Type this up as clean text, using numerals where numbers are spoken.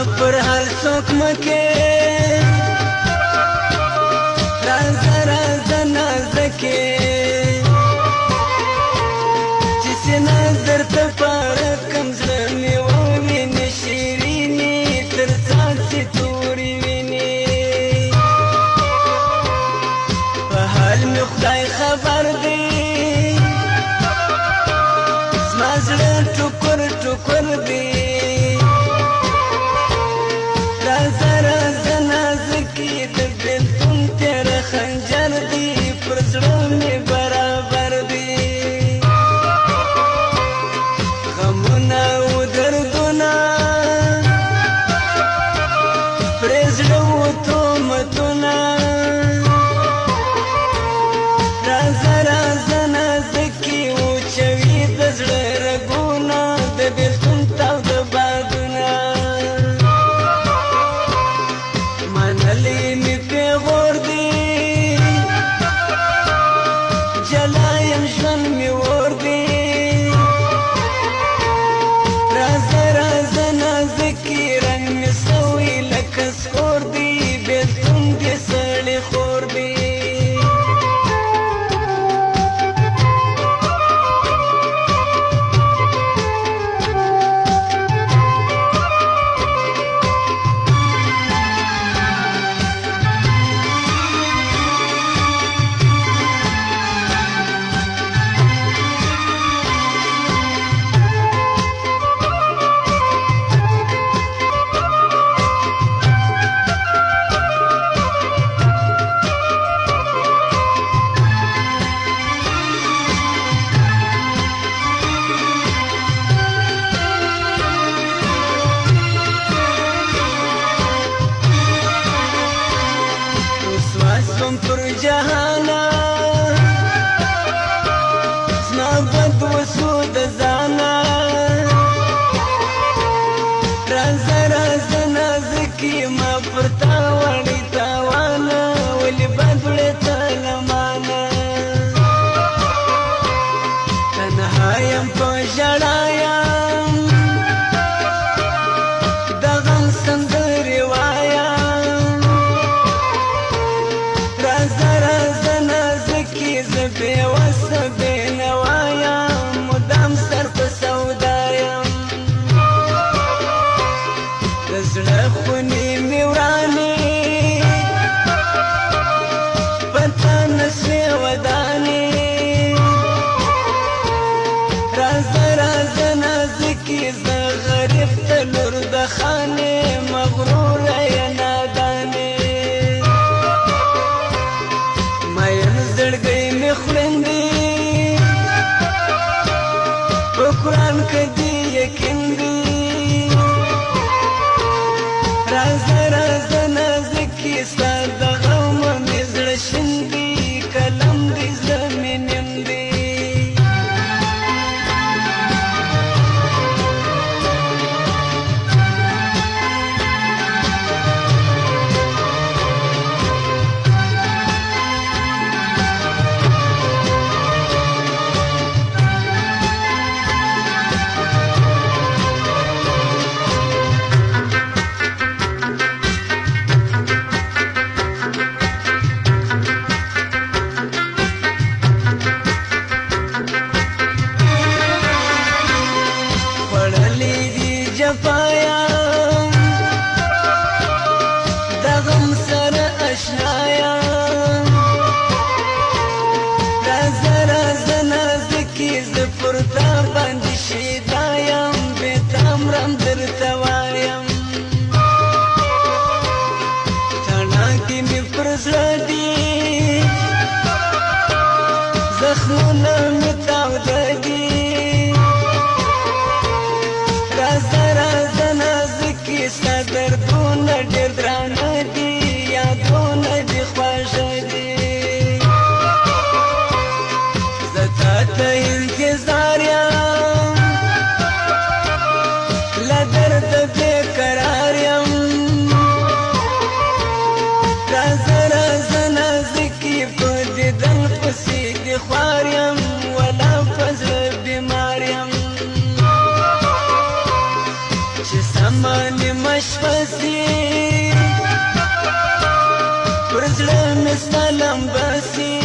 پر هر څوک مکې رازه رازه نازکې چې سینه درته پاره کم زړه مې ووینې شیرینې تر څاڅي تورې وینې په حال مې خدای خبر دی زما زړه ټوکر ټوکر دی خنجر دی پر زړه مې برابر دی غمونه او دردونه پرې زړه و تهمتونه رازه رازه نازکې وچوي د زړه رګونه د بېلتون تاوده بادونه منلې مې پیغور دی جلایم ژوند مې اور دی رازه رازه نازکې رنګ مې سوی لکه سپور دی بېلتون دې سړی خور دی پر جهانا زما بد وسو د ځانه رازه رازه نازکې ما پر تا وړې تاوانه ولې بد وړې ته له مانه تنها یم په ژړا یم د غم سندرې وایم رازه رازه نازکې زه بېوسه بېنوا یم مدام سر په سودا یم د زړه خونې مې ورانې په تا نسوې ودانې رازه رازه نازکې زه غریب ته لور د خانې مغروره یې نادانې زړګی مې خوړندې په قرآن کې دې یقین دی چې سمانې مشپسي پر زړه مې ستا لمبسي